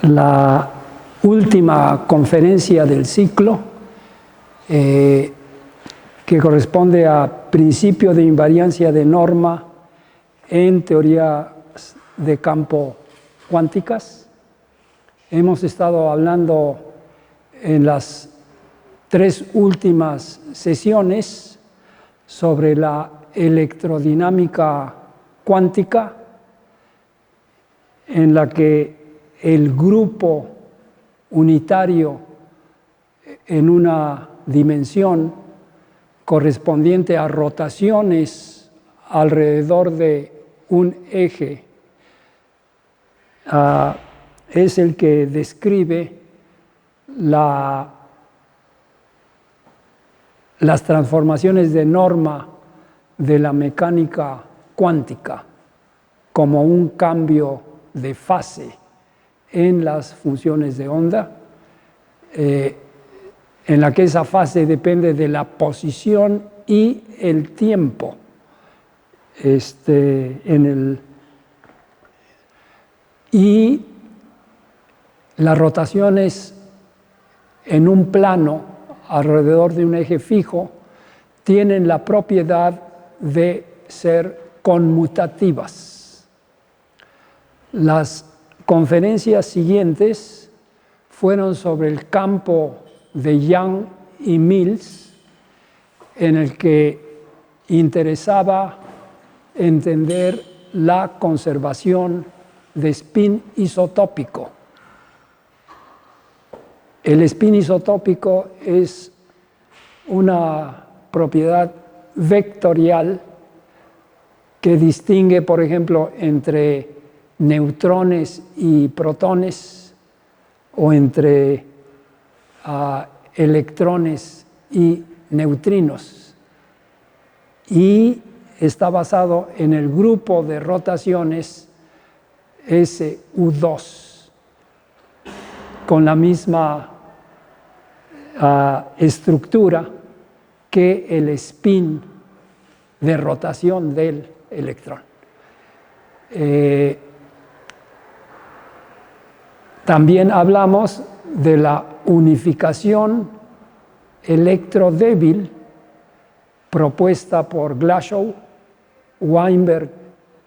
La última conferencia del ciclo, que corresponde a principio de invariancia de norma en teoría de campo cuánticas. Hemos estado hablando en las tres últimas sesiones sobre la electrodinámica cuántica, en la que el grupo unitario en una dimensión correspondiente a rotaciones alrededor de un eje es el que describe las transformaciones de norma de la mecánica cuántica como un cambio de fase en las funciones de onda, en la que esa fase depende de la posición y el tiempo y las rotaciones en un plano alrededor de un eje fijo tienen la propiedad de ser conmutativas. Las conferencias siguientes fueron sobre el campo de Young y Mills, en el que interesaba entender la conservación de spin isotópico. El spin isotópico es una propiedad vectorial que distingue, por ejemplo, entre neutrones y protones, o entre electrones y neutrinos, y está basado en el grupo de rotaciones SU2 con la misma estructura que el spin de rotación del electrón. También hablamos de la unificación electrodébil propuesta por Glashow, Weinberg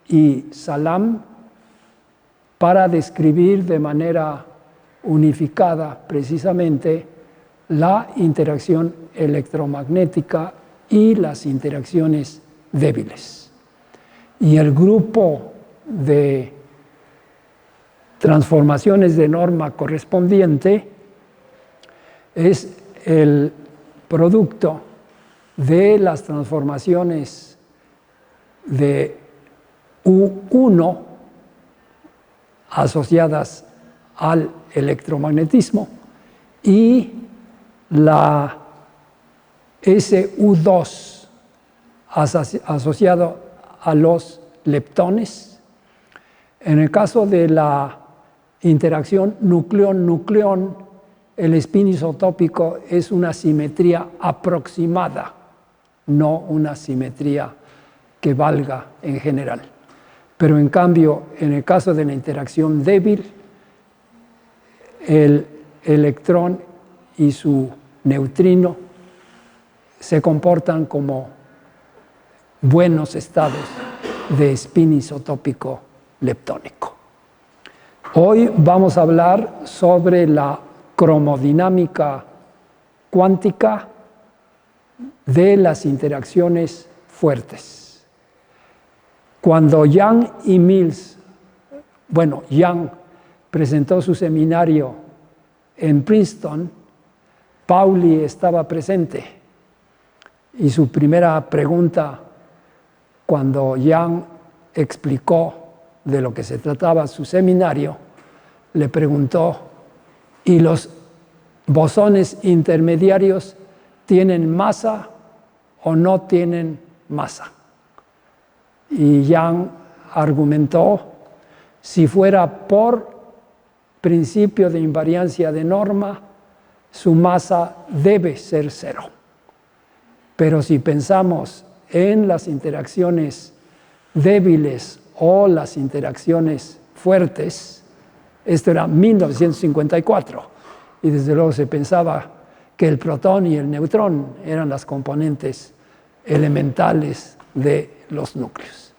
y Salam para describir de manera unificada precisamente la interacción electromagnética y las interacciones débiles. Y el grupo de transformaciones de norma correspondiente es el producto de las transformaciones de U1 asociadas al electromagnetismo y la SU2 asociado a los leptones. En el caso de la interacción nucleón-nucleón, el spin isotópico es una simetría aproximada, no una simetría que valga en general. Pero en cambio, en el caso de la interacción débil, el electrón y su neutrino se comportan como buenos estados de spin isotópico leptónico. Hoy vamos a hablar sobre la cromodinámica cuántica de las interacciones fuertes. Cuando Young y Mills, Young presentó su seminario en Princeton, Pauli estaba presente, y su primera pregunta, cuando Young explicó de lo que se trataba su seminario, le preguntó: ¿y los bosones intermediarios tienen masa o no tienen masa? Y Young argumentó: si fuera por principio de invariancia de norma, su masa debe ser cero. Pero si pensamos en las interacciones débiles o las interacciones fuertes, Esto era 1954 y desde luego se pensaba que el protón y el neutrón eran las componentes elementales de los núcleos.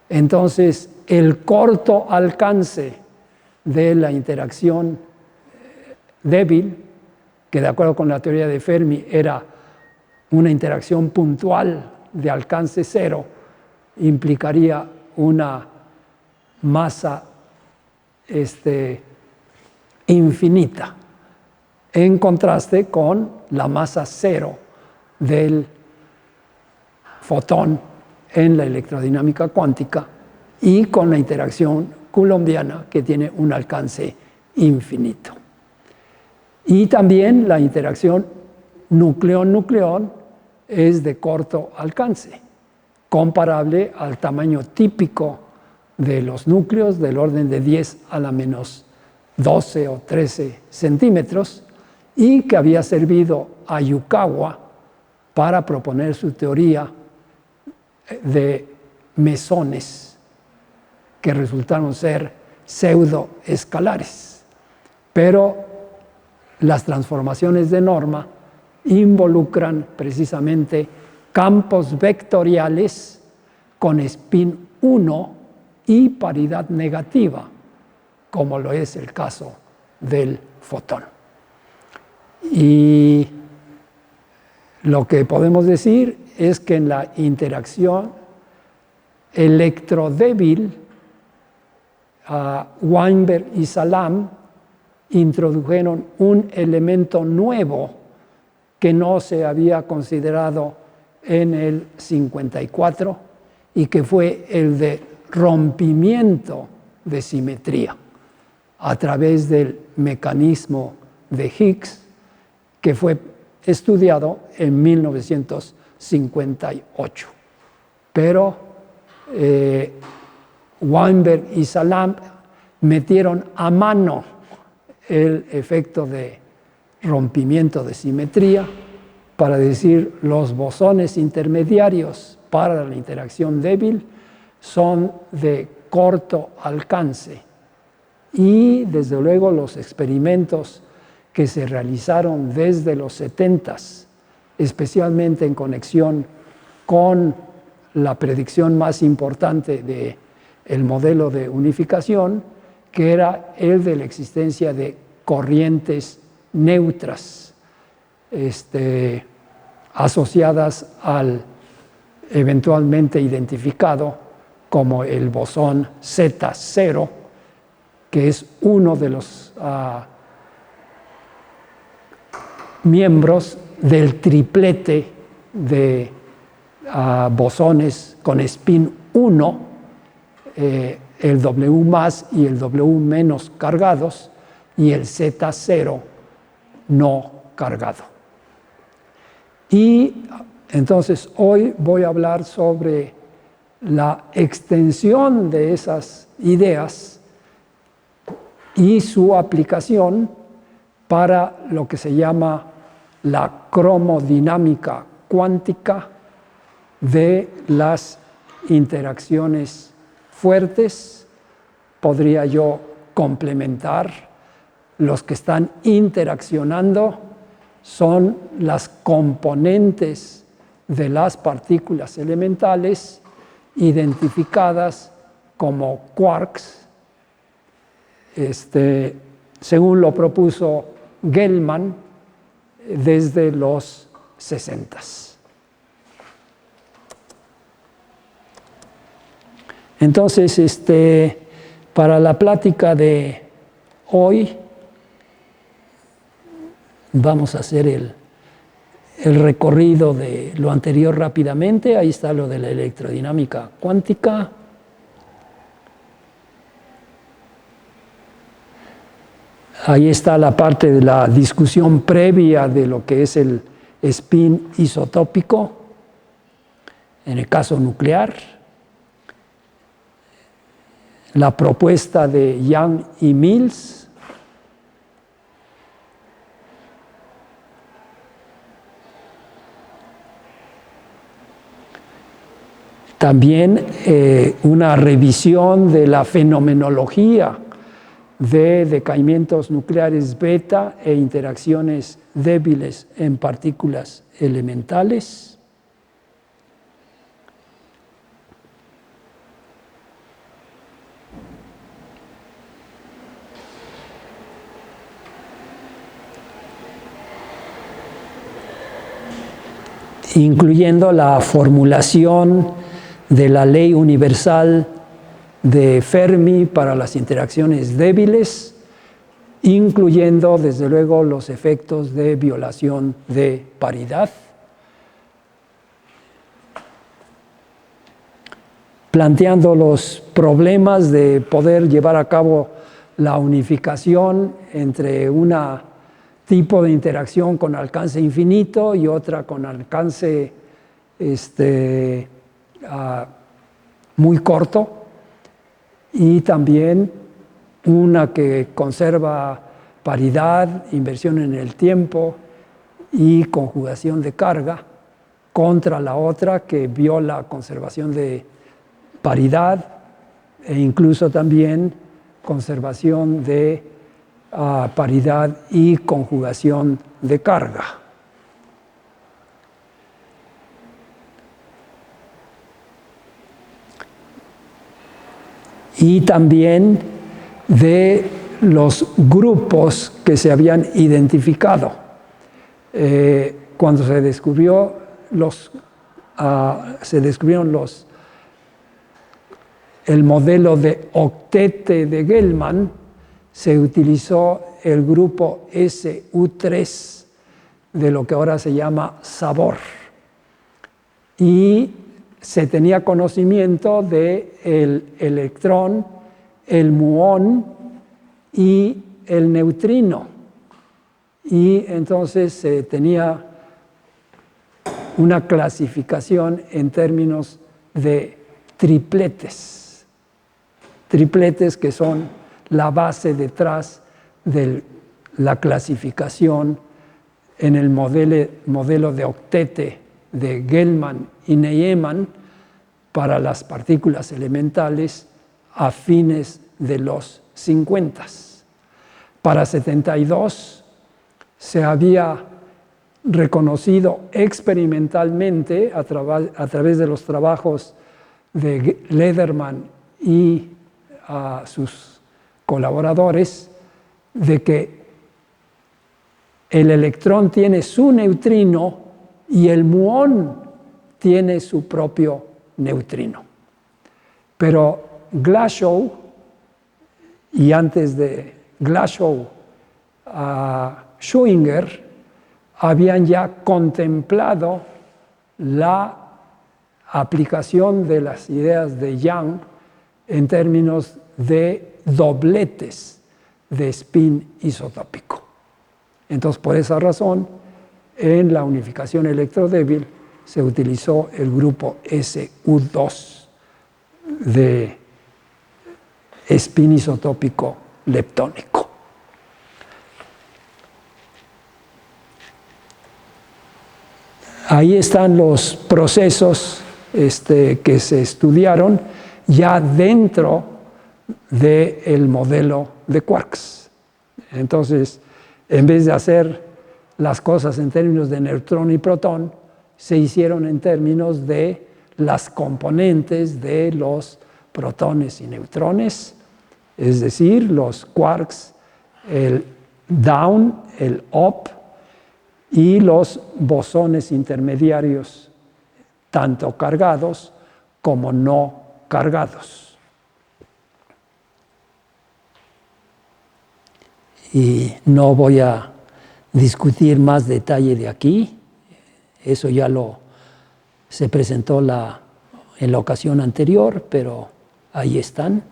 Entonces, el corto alcance de la interacción débil, que de acuerdo con la teoría de Fermi era una interacción puntual de alcance cero, implicaría una masa infinita, en contraste con la masa cero del fotón en la electrodinámica cuántica y con la interacción coulombiana, que tiene un alcance infinito. Y también la interacción nucleón-nucleón es de corto alcance, comparable al tamaño típico de los núcleos, del orden de 10 a la menos 12 o 13 centímetros, y que había servido a Yukawa para proponer su teoría de mesones que resultaron ser pseudoescalares. Pero las transformaciones de norma involucran precisamente campos vectoriales con spin 1 y paridad negativa, como lo es el caso del fotón. Y lo que podemos decir es que en la interacción electrodébil, Weinberg y Salam introdujeron un elemento nuevo que no se había considerado en el 54 y que fue el de rompimiento de simetría a través del mecanismo de Higgs, que fue estudiado en 1958. Pero Weinberg y Salam metieron a mano el efecto de rompimiento de simetría para decir los bosones intermediarios para la interacción débil son de corto alcance. Y desde luego los experimentos que se realizaron desde los 70s, especialmente en conexión con la predicción más importante del modelo de unificación, que era el de la existencia de corrientes neutras asociadas al eventualmente identificado como el bosón Z0, que es uno de los miembros del triplete de bosones con spin 1, el W más y el W menos cargados, y el Z0 no cargado. Y entonces hoy voy a hablar sobre la extensión de esas ideas y su aplicación para lo que se llama la cromodinámica cuántica de las interacciones fuertes. Podría yo complementar: los que están interaccionando son las componentes de las partículas elementales identificadas como quarks, según lo propuso Gell-Mann desde los 60s. Entonces, para la plática de hoy vamos a hacer el recorrido de lo anterior rápidamente. Ahí está lo de la electrodinámica cuántica. Ahí está la parte de la discusión previa de lo que es el spin isotópico en el caso nuclear. La propuesta de Young y Mills. También una revisión de la fenomenología de decaimientos nucleares beta e interacciones débiles en partículas elementales. Incluyendo la formulación de la ley universal de Fermi para las interacciones débiles, incluyendo desde luego los efectos de violación de paridad, planteando los problemas de poder llevar a cabo la unificación entre un tipo de interacción con alcance infinito y otra con alcance muy corto, y también una que conserva paridad, inversión en el tiempo y conjugación de carga, contra la otra que viola conservación de paridad e incluso también conservación de paridad y conjugación de carga. Y también de los grupos que se habían identificado. Cuando se descubrieron el modelo de octete de Gell-Mann, se utilizó el grupo SU3 de lo que ahora se llama sabor. Y se tenía conocimiento del electrón, el muón y el neutrino. Y entonces se tenía una clasificación en términos de tripletes. Tripletes que son la base detrás de la clasificación en el modelo de octete de Gell-Mann y Nejemann para las partículas elementales a fines de los 50. Para 72 se había reconocido experimentalmente a través de los trabajos de Lederman y sus colaboradores, de que el electrón tiene su neutrino y el muón tiene su propio neutrino. Pero Glashow, y antes de Glashow, Schrödinger, habían ya contemplado la aplicación de las ideas de Young en términos de dobletes de spin isotópico. Entonces, por esa razón, en la unificación electrodébil se utilizó el grupo SU2 de spin isotópico leptónico. Ahí están los procesos que se estudiaron ya dentro del modelo de quarks. Entonces, en vez de hacer las cosas en términos de neutrón y protón, se hicieron en términos de las componentes de los protones y neutrones, es decir, los quarks, el down, el up y los bosones intermediarios, tanto cargados como no cargados. Y no voy a discutir más detalle de aquí, eso ya se presentó en la ocasión anterior, pero ahí están.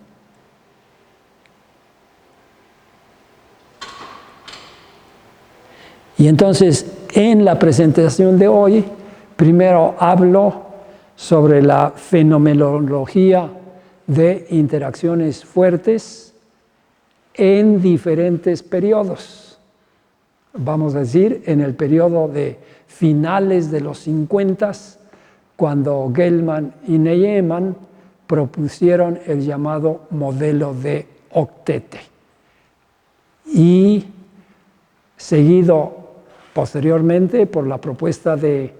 Y entonces, en la presentación de hoy, primero hablo sobre la fenomenología de interacciones fuertes en diferentes periodos. Vamos a decir, en el periodo de finales de los 50, cuando Gell-Mann y Nejemann propusieron el llamado modelo de octete. y seguido posteriormente por la propuesta de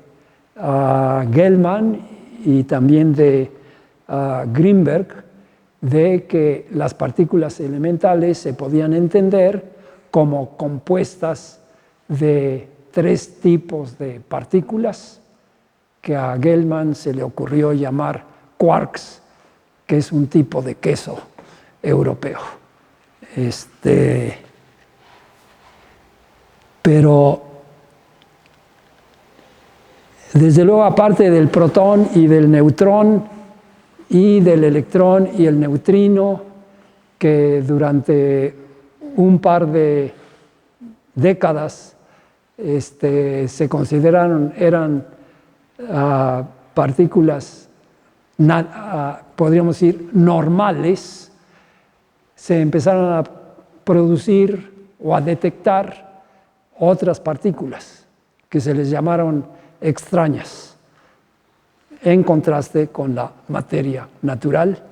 Gell-Mann y también de Greenberg, de que las partículas elementales se podían entender como compuestas de 3 tipos de partículas que a Gell-Mann se le ocurrió llamar quarks, que es un tipo de queso europeo. Pero desde luego, aparte del protón y del neutrón y del electrón y el neutrino, que durante un par de décadas se consideraron eran partículas, podríamos decir, normales, se empezaron a producir o a detectar otras partículas que se les llamaron extrañas, en contraste con la materia natural,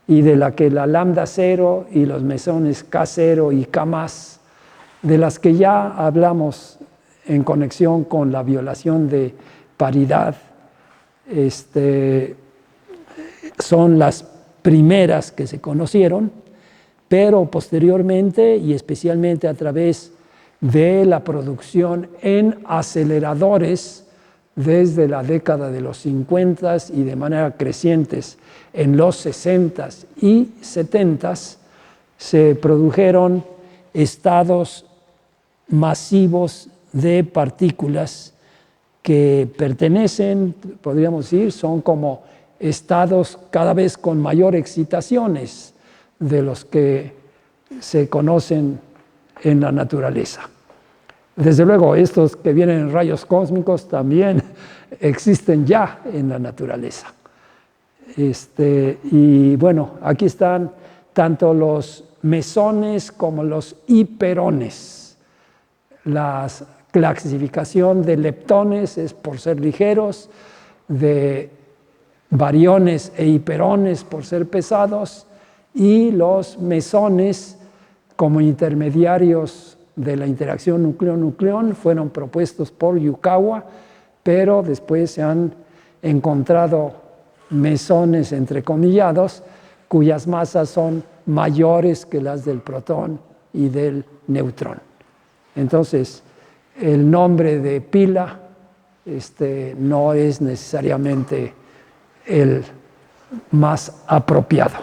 y de la que la lambda 0 y los mesones K0 y K+, de las que ya hablamos en conexión con la violación de paridad, son las primeras que se conocieron, pero posteriormente y especialmente a través de la producción en aceleradores desde la década de los 50 y de manera creciente en los 60 y 70 se produjeron estados masivos de partículas que pertenecen, podríamos decir, son como estados cada vez con mayor excitaciones de los que se conocen en la naturaleza. Desde luego, estos que vienen en rayos cósmicos también existen ya en la naturaleza. Y bueno, aquí están tanto los mesones como los hiperones. La clasificación de leptones es por ser ligeros, de bariones e hiperones por ser pesados, y los mesones como intermediarios de la interacción nucleón-nucleón fueron propuestos por Yukawa, pero después se han encontrado mesones entrecomillados cuyas masas son mayores que las del protón y del neutrón. Entonces, el nombre de pila no es necesariamente el más apropiado.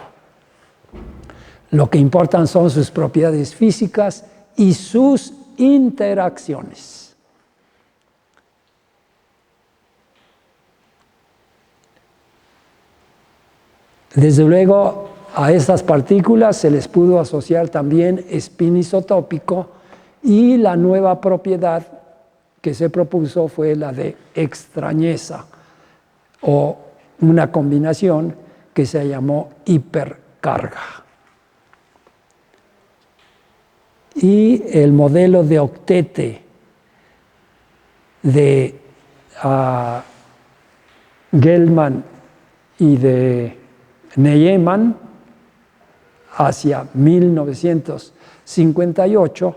Lo que importan son sus propiedades físicas y sus interacciones. Desde luego, a estas partículas se les pudo asociar también spin isotópico, y la nueva propiedad que se propuso fue la de extrañeza, o una combinación que se llamó hipercarga. Y el modelo de octete de Gell-Mann y de Nejemann hacia 1958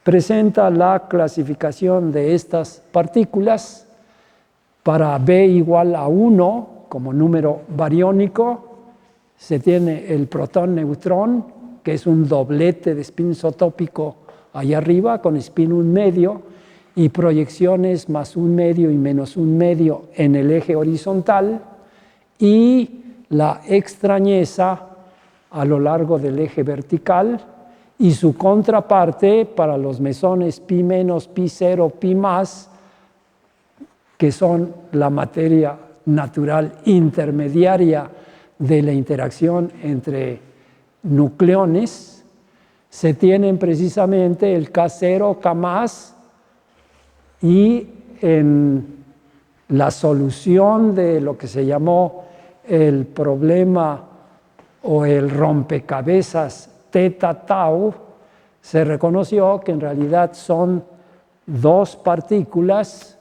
presenta la clasificación de estas partículas para B igual a 1 como número bariónico. Se tiene el protón-neutrón, que es un doblete de spin isotópico allá arriba con spin 1 medio y proyecciones más 1 medio y menos 1 medio en el eje horizontal, y la extrañeza a lo largo del eje vertical, y su contraparte para los mesones pi menos, pi 0, pi más, que son la materia natural intermediaria de la interacción entre nucleones. Se tienen precisamente el K0, K+, y en la solución de lo que se llamó el problema o el rompecabezas teta tau, se reconoció que en realidad son 2 partículas,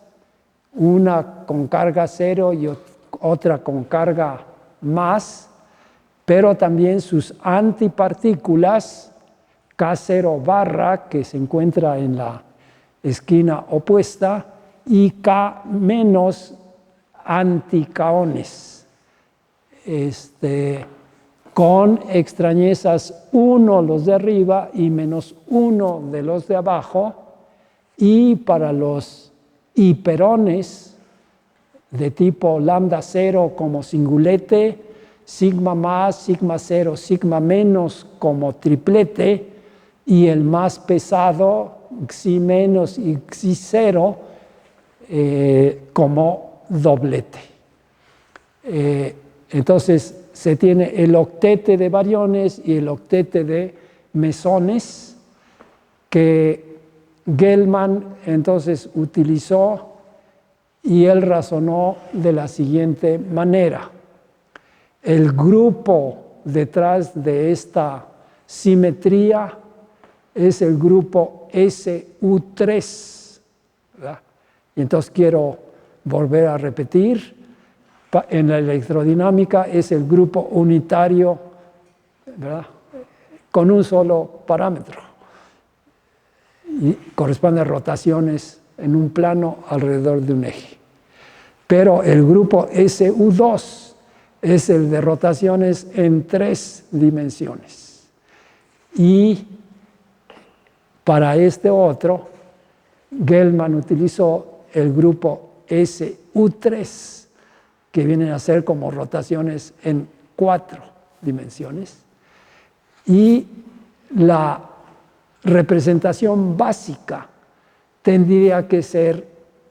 una con carga 0 y otra con carga más, pero también sus antipartículas K0 barra, que se encuentra en la esquina opuesta, y K menos anticaones, con extrañezas 1 los de arriba y menos 1 de los de abajo, y para los hiperones de tipo lambda 0 como singulete, sigma más, sigma 0, sigma menos como triplete, y el más pesado, xi menos y xi 0, como doblete. Entonces se tiene el octete de bariones y el octete de mesones, que Gell-Mann entonces utilizó, y él razonó de la siguiente manera. El grupo detrás de esta simetría es el grupo SU3, ¿verdad? Y entonces quiero volver a repetir, en la electrodinámica es el grupo unitario, ¿verdad?, con un solo parámetro, y corresponde a rotaciones en un plano alrededor de un eje. Pero el grupo SU2 es el de rotaciones en 3 dimensiones. Y para este otro, Gell-Mann utilizó el grupo SU3, que vienen a ser como rotaciones en 4 dimensiones. Y la representación básica tendría que ser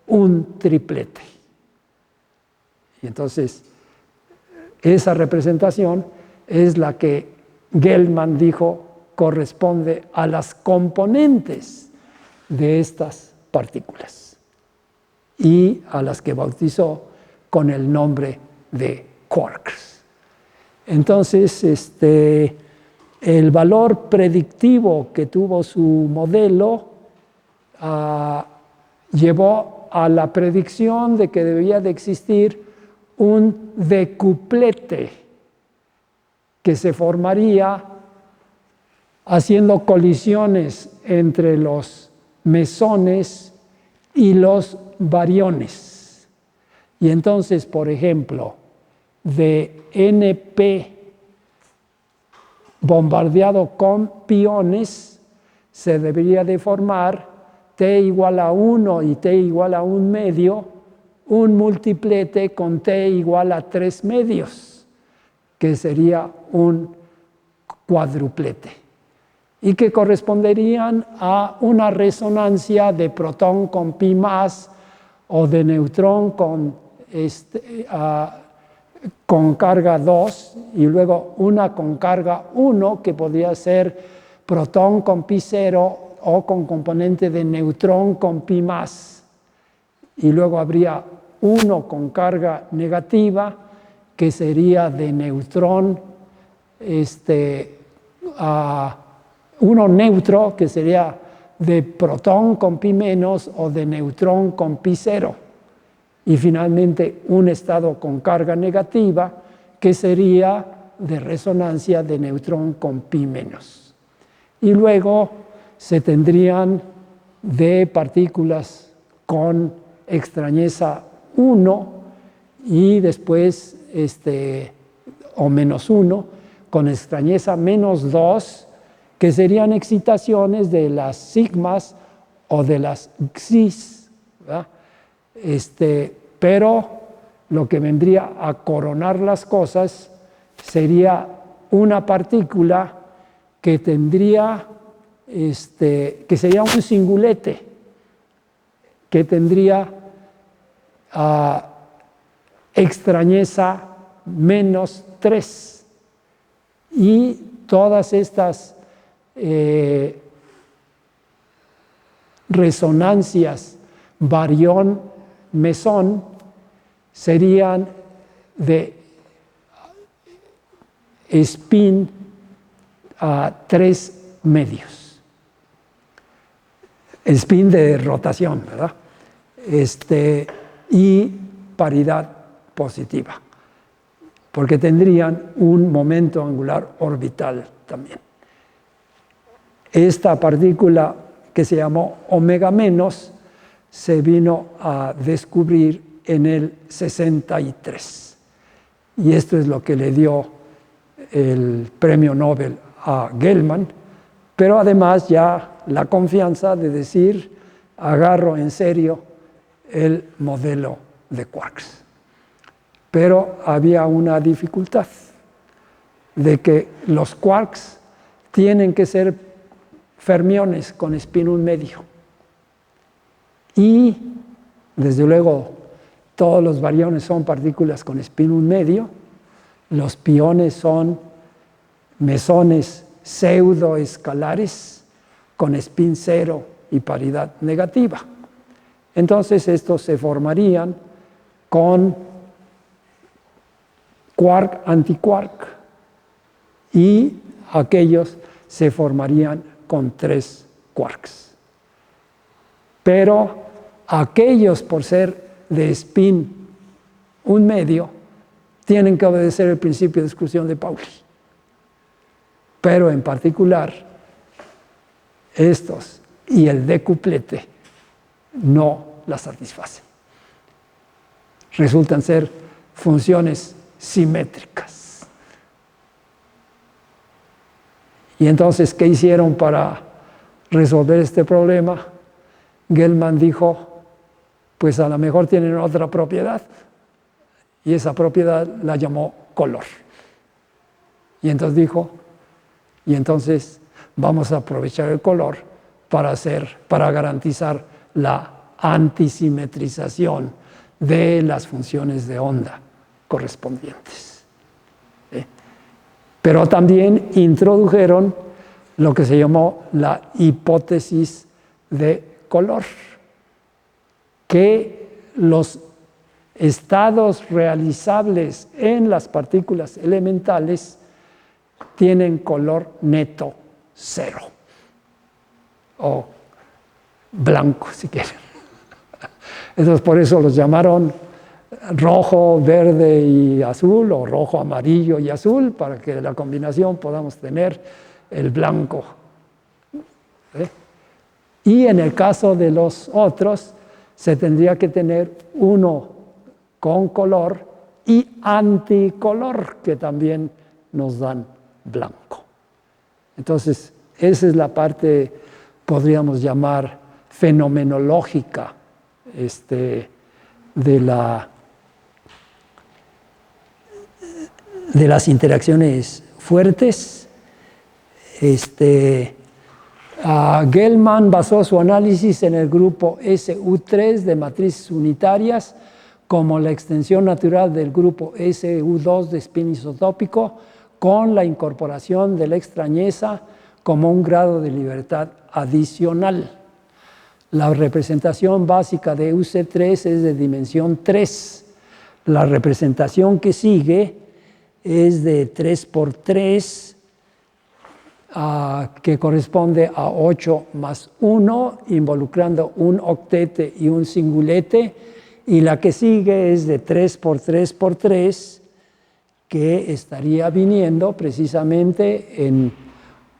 un triplete. Y entonces, esa representación es la que Gell-Mann dijo corresponde a las componentes de estas partículas y a las que bautizó con el nombre de quarks. Entonces, el valor predictivo que tuvo su modelo llevó a la predicción de que debía de existir un decuplete que se formaría haciendo colisiones entre los mesones y los bariones. Y entonces, por ejemplo, de NP bombardeado con piones, se debería de formar T igual a 1 y T igual a 1 medio, un multiplete con T igual a 3 medios, que sería un cuádruplete, y que corresponderían a una resonancia de protón con pi más o de neutrón con carga 2, y luego una con carga 1, que podría ser protón con pi 0 o con componente de neutrón con pi más. Y luego habría uno con carga negativa, que sería de neutrón, uno neutro, que sería de protón con pi menos o de neutrón con pi 0. Y finalmente un estado con carga negativa, que sería de resonancia de neutrón con pi menos. Y luego se tendrían de partículas con extrañeza 1 y después, o menos 1, con extrañeza menos 2, que serían excitaciones de las sigmas o de las xis, ¿verdad? Pero lo que vendría a coronar las cosas sería una partícula que tendría, que sería un singulete, que tendría extrañeza menos 3. Y todas estas resonancias barión-mesón serían de spin a 3 medios. Spin de rotación, ¿verdad? Y paridad positiva, porque tendrían un momento angular orbital también. esta partícula que se llamó omega menos se vino a descubrir en el 63. Y esto es lo que le dio el premio Nobel a Gell-Mann, pero además ya la confianza de decir, agarro en serio el modelo de quarks. Pero había una dificultad de que los quarks tienen que ser fermiones con spin 1 medio. Y, desde luego, todos los bariones son partículas con spin 1 medio. Los piones son mesones pseudoescalares con spin 0 y paridad negativa. Entonces, estos se formarían con quark-antiquark y aquellos se formarían con 3 quarks. Pero aquellos, por ser de spin 1 medio, tienen que obedecer el principio de exclusión de Pauli. Pero en particular, estos y el decuplete no la satisfacen. Resultan ser funciones simétricas. Y entonces, ¿qué hicieron para resolver este problema? Gell-Mann dijo, pues a lo mejor tienen otra propiedad, y esa propiedad la llamó color. Y entonces dijo, y entonces vamos a aprovechar el color para garantizar la antisimetrización de las funciones de onda correspondientes. Pero también introdujeron lo que se llamó la hipótesis de color, que los estados realizables en las partículas elementales tienen color neto 0, o blanco si quieren. Entonces por eso los llamaron rojo, verde y azul, o rojo, amarillo y azul, para que de la combinación podamos tener el blanco. Y en el caso de los otros, se tendría que tener uno con color y anticolor, que también nos dan blanco. Entonces, esa es la parte, podríamos llamar, fenomenológica de las interacciones fuertes. Gell-Mann basó su análisis en el grupo SU3 de matrices unitarias como la extensión natural del grupo SU2 de spin isotópico, con la incorporación de la extrañeza como un grado de libertad adicional. La representación básica de UC3 es de dimensión 3. La representación que sigue es de 3 por 3, que corresponde a 8 más 1, involucrando un octete y un singulete, y la que sigue es de 3 por 3 por 3, que estaría viniendo precisamente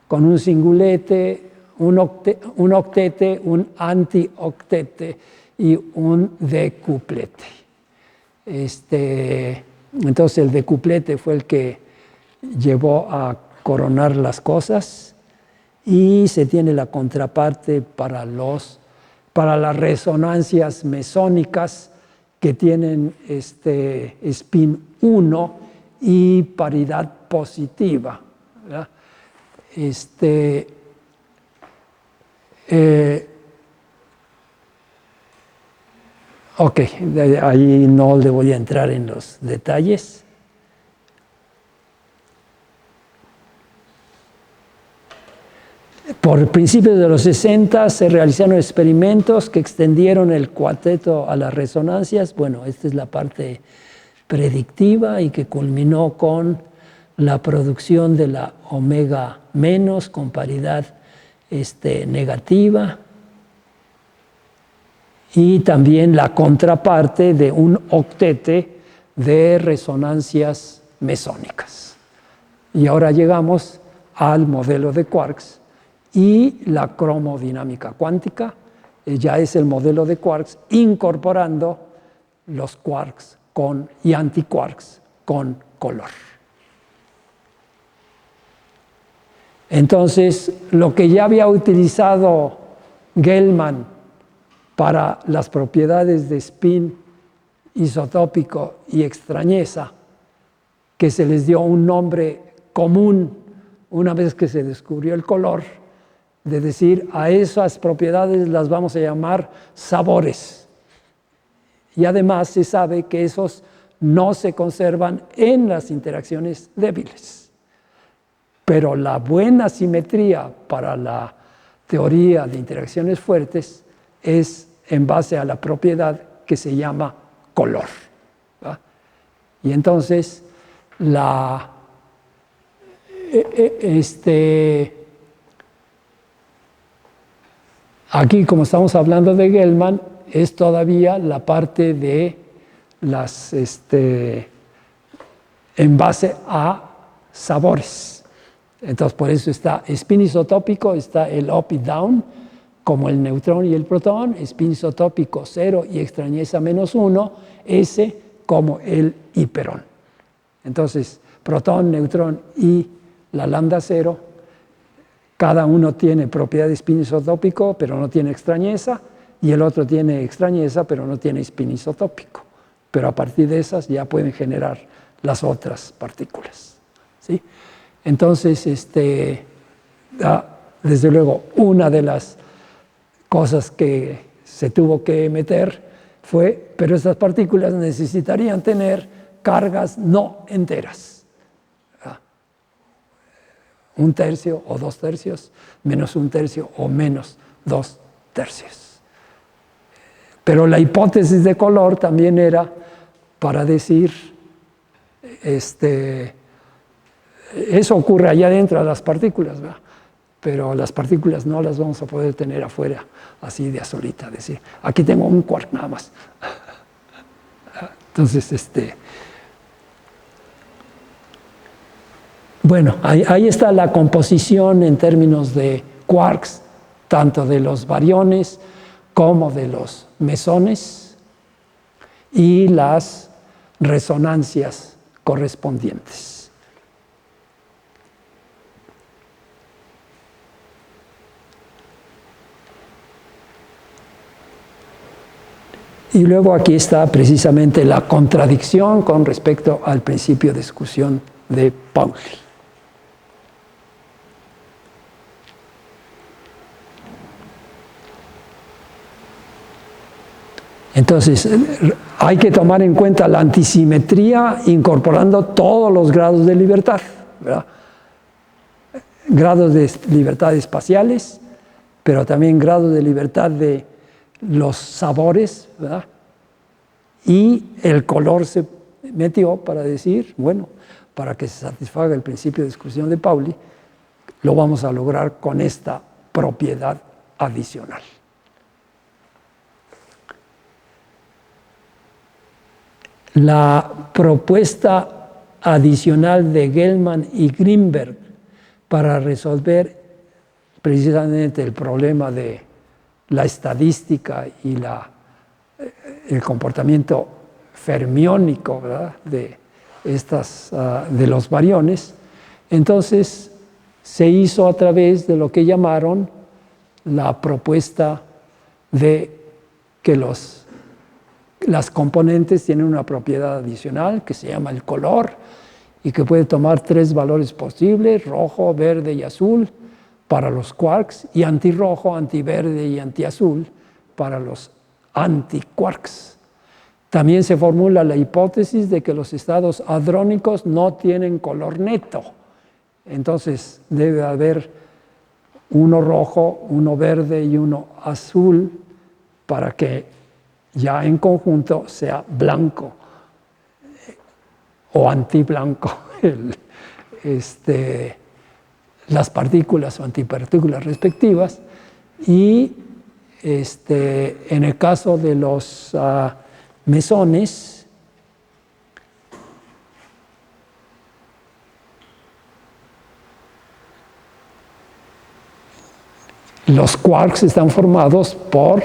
con un singulete, un octete, un antioctete y un decuplete. Entonces el decuplete fue el que llevó a coronar las cosas, y se tiene la contraparte para las resonancias mesónicas que tienen spin 1 y paridad positiva, ¿verdad? Ok, ahí no le voy a entrar en los detalles. Por principios de los 60 se realizaron experimentos que extendieron el cuarteto a las resonancias. Bueno, esta es la parte predictiva, y que culminó con la producción de la omega menos con paridad negativa, y también la contraparte de un octete de resonancias mesónicas. Y ahora llegamos al modelo de quarks, y la cromodinámica cuántica ya es el modelo de quarks incorporando los quarks y antiquarks con color. Entonces, lo que ya había utilizado Gell-Mann para las propiedades de spin isotópico y extrañeza, que se les dio un nombre común una vez que se descubrió el color, de decir a esas propiedades las vamos a llamar sabores. Y además se sabe que esos no se conservan en las interacciones débiles. Pero la buena simetría para la teoría de interacciones fuertes es en base a la propiedad que se llama color, ¿va? Y entonces aquí, como estamos hablando de Gell-Mann, es todavía la parte de las en base a sabores. Entonces, por eso está spin isotópico, está el up y down, como el neutrón y el protón, spin isotópico 0 y extrañeza -1, S como el hiperón. Entonces, protón, neutrón y la lambda 0, cada uno tiene propiedad de spin isotópico, pero no tiene extrañeza, y el otro tiene extrañeza, pero no tiene spin isotópico. Pero a partir de esas ya pueden generar las otras partículas, ¿sí? Entonces, desde luego, una de las cosas que se tuvo que meter fue, pero estas partículas necesitarían tener cargas no enteras. 1/3 o 2/3, menos 1/3 o menos 2/3. Pero la hipótesis de color también era para decir, eso ocurre allá dentro de las partículas, ¿verdad? Pero las partículas no las vamos a poder tener afuera, así de a solita, decir, aquí tengo un quark nada más. Entonces, bueno, ahí está la composición en términos de quarks, tanto de los bariones como de los mesones, y las resonancias correspondientes. Y luego aquí está precisamente la contradicción con respecto al principio de discusión de Pauli. Entonces, hay que tomar en cuenta la antisimetría incorporando todos los grados de libertad, ¿verdad? Grados de libertad espaciales, pero también grados de libertad de los sabores, ¿verdad? Y el color se metió para decir, bueno, para que se satisfaga el principio de discusión de Pauli, lo vamos a lograr con esta propiedad adicional. La propuesta adicional de Gell-Mann y Grimberg para resolver precisamente el problema de la estadística y el comportamiento fermiónico, ¿verdad?, de los bariones, entonces se hizo a través de lo que llamaron la propuesta de que las componentes tienen una propiedad adicional que se llama el color y que puede tomar 3 valores posibles, rojo, verde y azul, para los quarks, y antirrojo, antiverde y antiazul para los antiquarks. También se formula la hipótesis de que los estados hadrónicos no tienen color neto. Entonces debe haber uno rojo, uno verde y uno azul para que ya en conjunto sea blanco o antiblanco las partículas o antipartículas respectivas. Y en el caso de los mesones, Los quarks están formados por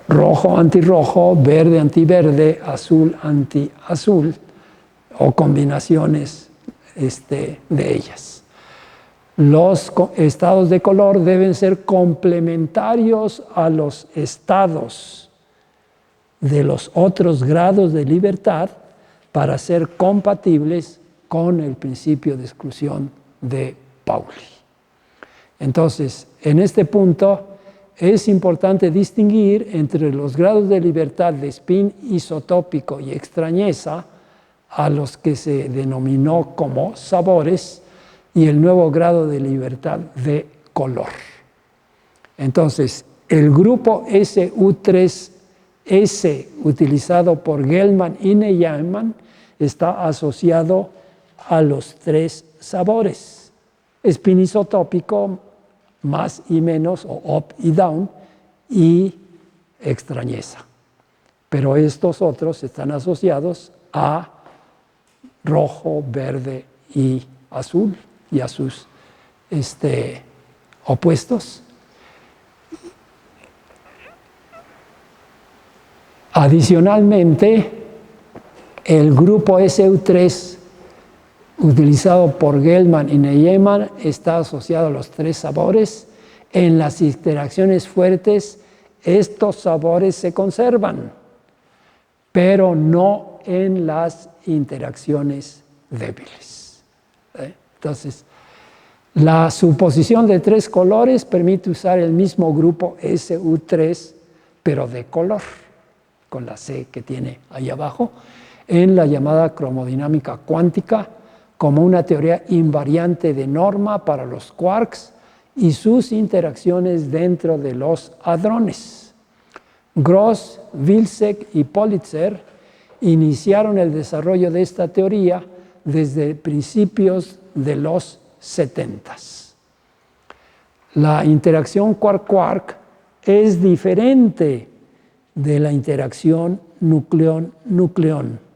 rojo antirrojo, verde antiverde, azul antiazul, o combinaciones de ellas. Los estados de color deben ser complementarios a los estados de los otros grados de libertad para ser compatibles con el principio de exclusión de Pauli. Entonces, en este punto es importante distinguir entre los grados de libertad de spin isotópico y extrañeza, a los que se denominó como sabores, y el nuevo grado de libertad de color. Entonces, el grupo SU3S utilizado por Gell-Mann y Neyman está asociado a los tres sabores: spin isotópico, más y menos, o up y down, y extrañeza. Pero estos otros están asociados a rojo, verde y azul, y a sus opuestos. Adicionalmente, el grupo SU3 utilizado por Gell-Mann y Neyman está asociado a los tres sabores. En las interacciones fuertes, estos sabores se conservan, pero no en las interacciones débiles. Entonces, la suposición de tres colores permite usar el mismo grupo SU3, pero de color, con la C que tiene ahí abajo, en la llamada cromodinámica cuántica, como una teoría invariante de norma para los quarks y sus interacciones dentro de los hadrones. Gross, Wilczek y Politzer iniciaron el desarrollo de esta teoría desde principios de los 70s. La interacción quark-quark es diferente de la interacción nucleón-nucleón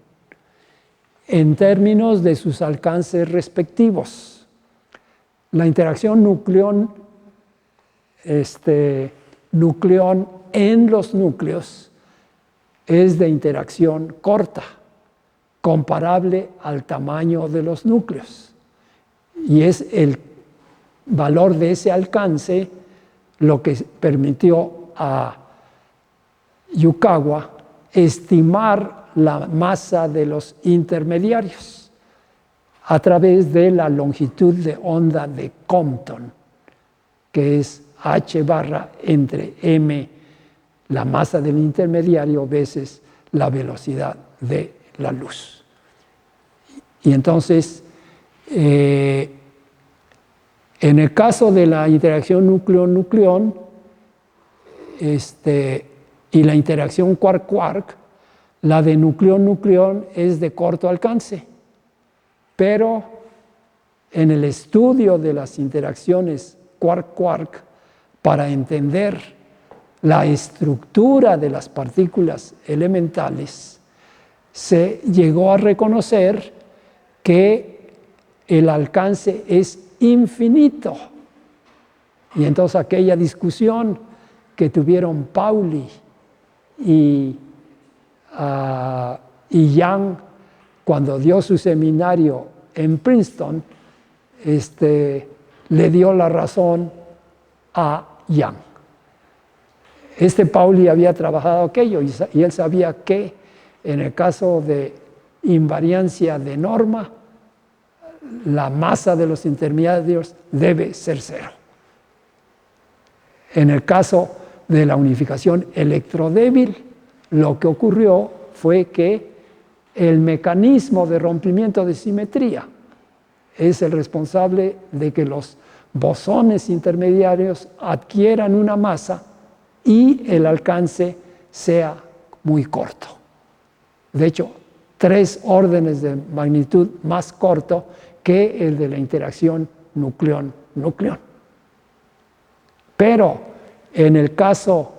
en términos de sus alcances respectivos. La interacción nucleón en los núcleos es de interacción corta, comparable al tamaño de los núcleos. Y es el valor de ese alcance lo que permitió a Yukawa estimar la masa de los intermediarios a través de la longitud de onda de Compton, que es h barra entre m, la masa del intermediario, veces la velocidad de la luz. Y entonces, en el caso de la interacción núcleo-nucleón y la interacción quark-quark, la de nucleón-nucleón es de corto alcance, pero en el estudio de las interacciones quark-quark, para entender la estructura de las partículas elementales, se llegó a reconocer que el alcance es infinito. Y entonces aquella discusión que tuvieron Pauli y Young cuando dio su seminario en Princeton, le dio la razón a Young. Pauli había trabajado aquello y él sabía que en el caso de invariancia de norma, la masa de los intermediarios debe ser cero. En el caso de la unificación electrodébil, lo que ocurrió fue que el mecanismo de rompimiento de simetría es el responsable de que los bosones intermediarios adquieran una masa y el alcance sea muy corto. De hecho, 3 órdenes de magnitud más corto que el de la interacción nucleón-nucleón. Pero en el caso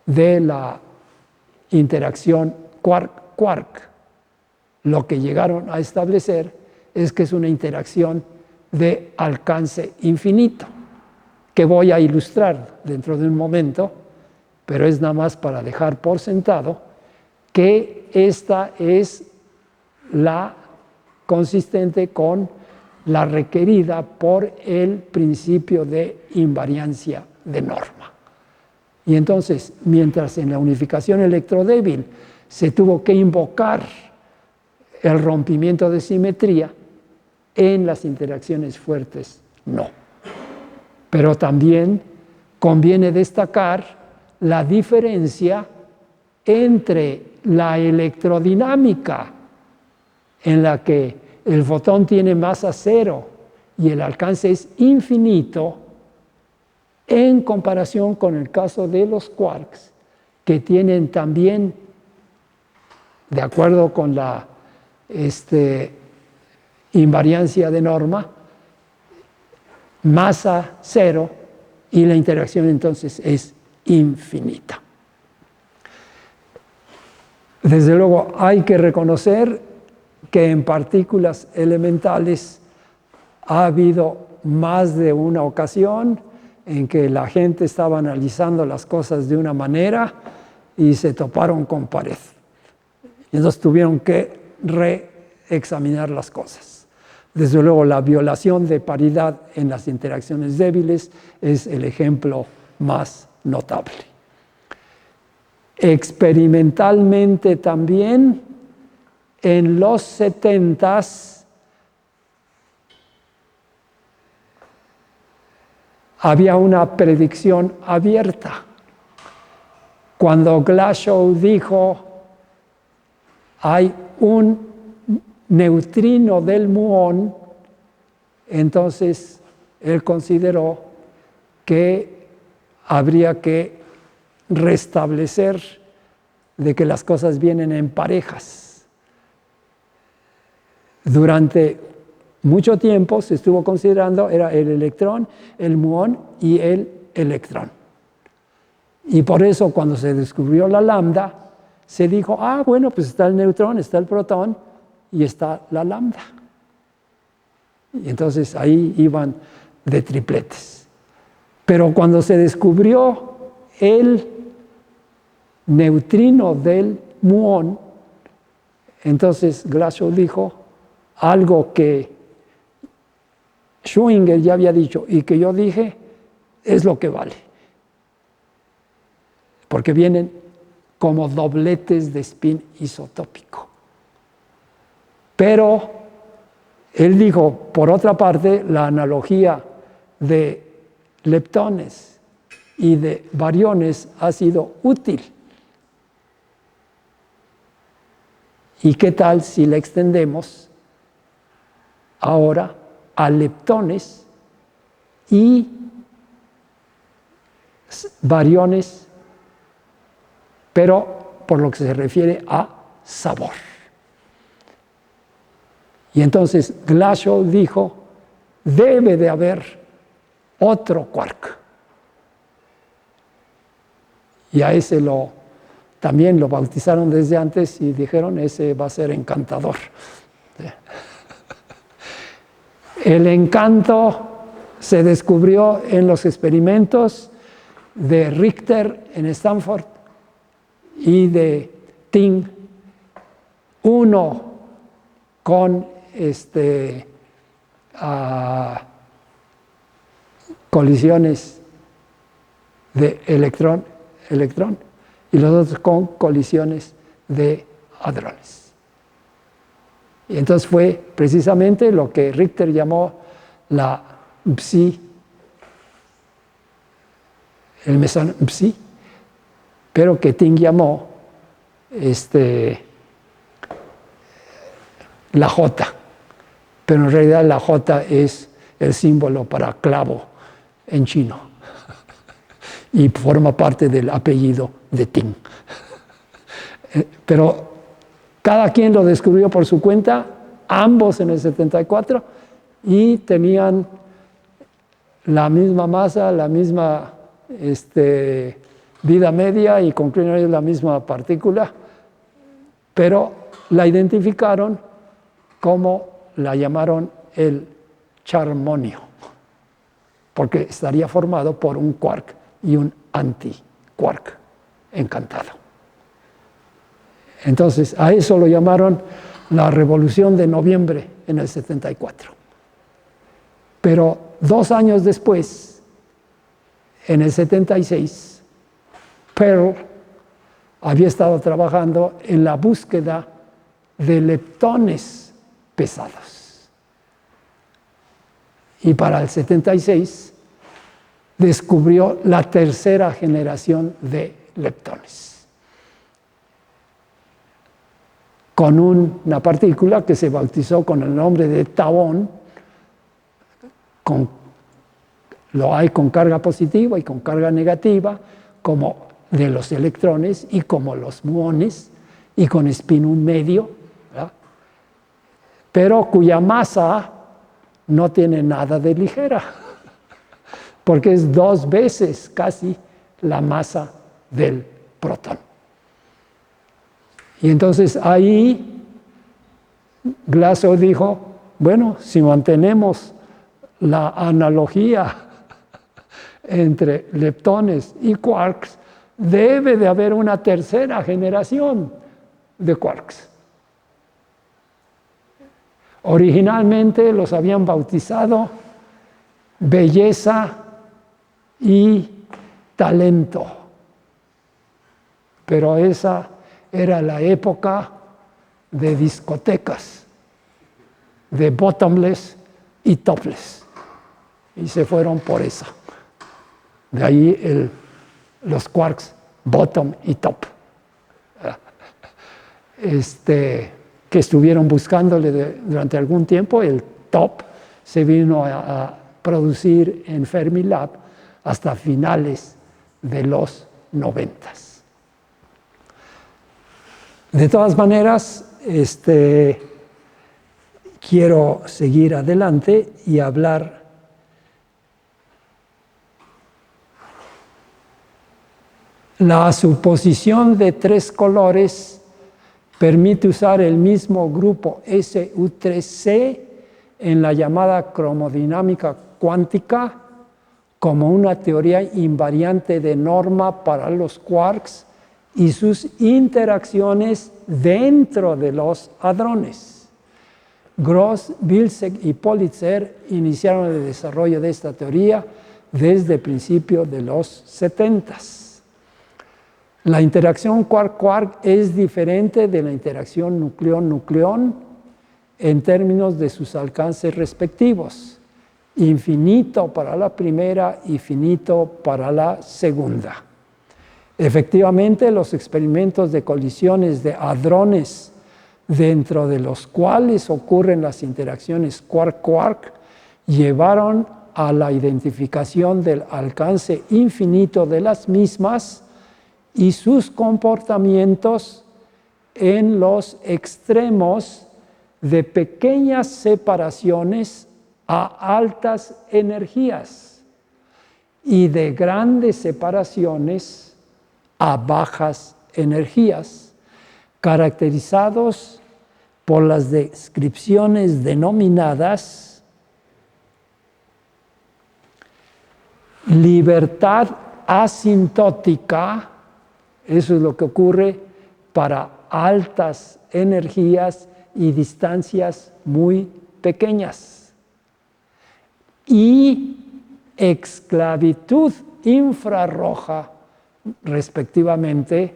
de la interacción quark-quark, lo que llegaron a establecer es que es una interacción de alcance infinito. que voy a ilustrar dentro de un momento, pero es nada más para dejar por sentado que esta es la consistente con la requerida por el principio de invariancia de norma. Y entonces, mientras en la unificación electrodébil se tuvo que invocar el rompimiento de simetría, en las interacciones fuertes no. Pero también conviene destacar la diferencia entre la electrodinámica, en la que el fotón tiene masa cero y el alcance es infinito, en comparación con el caso de los quarks, que tienen también, de acuerdo con la invariancia de norma, masa cero, y la interacción entonces es infinita. Desde luego hay que reconocer que en partículas elementales ha habido más de una ocasión en que la gente estaba analizando las cosas de una manera y se toparon con pared. Y entonces tuvieron que reexaminar las cosas. Desde luego, la violación de paridad en las interacciones débiles es el ejemplo más notable. Experimentalmente también, en los 70s, había una predicción abierta. Cuando Glashow dijo, hay un neutrino del muón, entonces él consideró que habría que restablecer de que las cosas vienen en parejas. Durante mucho tiempo se estuvo considerando, era el electrón, el muón y el electrón. Y por eso cuando se descubrió la lambda, se dijo, bueno, pues está el neutrón, está el protón y está la lambda. Y entonces ahí iban de tripletes. Pero cuando se descubrió el neutrino del muón, entonces Glashow dijo algo que Schrödinger ya había dicho y que yo dije, es lo que vale. Porque vienen como dobletes de spin isotópico. Pero él dijo, por otra parte, la analogía de leptones y de bariones ha sido útil. ¿Y qué tal si la extendemos ahora a leptones y bariones, pero por lo que se refiere a sabor? Y entonces Glashow dijo, debe de haber otro quark. Y a ese también lo bautizaron desde antes y dijeron, ese va a ser encantador. El encanto se descubrió en los experimentos de Richter en Stanford y de Ting, uno con colisiones de electrón y los otros con colisiones de hadrones. Y entonces fue precisamente lo que Richter llamó la psi, el mesón psi, pero que Ting llamó la J, pero en realidad la J es el símbolo para clavo en chino y forma parte del apellido de Ting. Pero cada quien lo descubrió por su cuenta, ambos en el 74, y tenían la misma masa, la misma vida media y concluyeron la misma partícula, pero la identificaron como la llamaron el charmonio. porque estaría formado por un quark y un anti-quark encantado. Entonces, a eso lo llamaron la Revolución de Noviembre en el 74. Pero 2 años después, en el 76, Pearl había estado trabajando en la búsqueda de leptones pesados. Y para el 76 descubrió la tercera generación de leptones, con una partícula que se bautizó con el nombre de tauón. Lo hay con carga positiva y con carga negativa, como de los electrones y como los muones, y con spin 1 medio, ¿verdad? Pero cuya masa no tiene nada de ligera, porque es 2 veces casi la masa del protón. Y entonces ahí Glasgow dijo, bueno, si mantenemos la analogía entre leptones y quarks, debe de haber una tercera generación de quarks. Originalmente los habían bautizado belleza y talento, pero esa era la época de discotecas, de bottomless y topless, y se fueron por esa. De ahí los quarks bottom y top, que estuvieron buscándole durante algún tiempo. El top se vino a producir en Fermilab hasta finales de los 90. De todas maneras, quiero seguir adelante y hablar la suposición de 3 colores permite usar el mismo grupo SU3C en la llamada cromodinámica cuántica como una teoría invariante de norma para los quarks y sus interacciones dentro de los hadrones. Gross, Wilczek y Politzer iniciaron el desarrollo de esta teoría desde el principio de los 70. La interacción quark-quark es diferente de la interacción nucleón-nucleón en términos de sus alcances respectivos. Infinito para la primera y finito para la segunda. Efectivamente, los experimentos de colisiones de hadrones dentro de los cuales ocurren las interacciones quark-quark llevaron a la identificación del alcance infinito de las mismas y sus comportamientos en los extremos de pequeñas separaciones a altas energías y de grandes separaciones a bajas energías, caracterizados por las descripciones denominadas libertad asintótica. Eso es lo que ocurre para altas energías y distancias muy pequeñas. Y esclavitud infrarroja, respectivamente,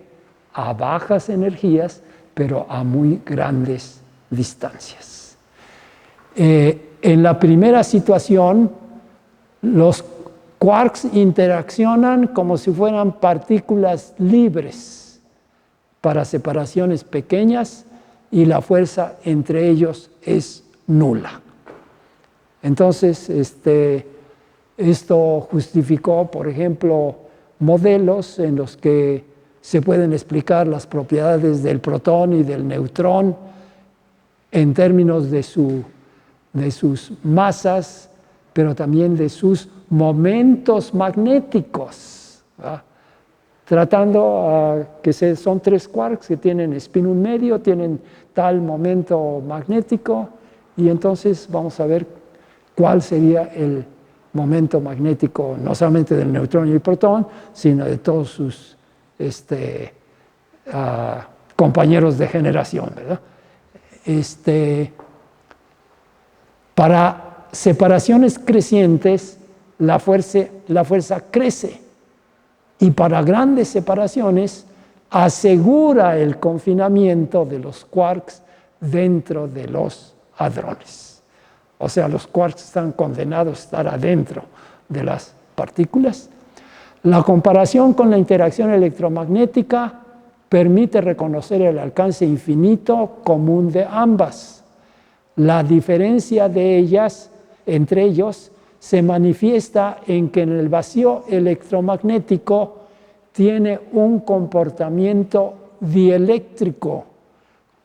a bajas energías, pero a muy grandes distancias. En la primera situación, los quarks interaccionan como si fueran partículas libres para separaciones pequeñas y la fuerza entre ellos es nula. Entonces, esto justificó, por ejemplo, modelos en los que se pueden explicar las propiedades del protón y del neutrón en términos de sus masas, pero también de sus momentos magnéticos, ¿verdad? Tratando que son 3 quarks que tienen spin 1 medio, tienen tal momento magnético, y entonces vamos a ver cuál sería momento magnético no solamente del neutrón y el protón, sino de todos sus compañeros de generación, ¿verdad? Para separaciones crecientes, la fuerza crece, y para grandes separaciones asegura el confinamiento de los quarks dentro de los hadrones. O sea, los quarks están condenados a estar adentro de las partículas. La comparación con la interacción electromagnética permite reconocer el alcance infinito común de ambas. La diferencia de ellas, entre ellos, se manifiesta en que en el vacío electromagnético tiene un comportamiento dieléctrico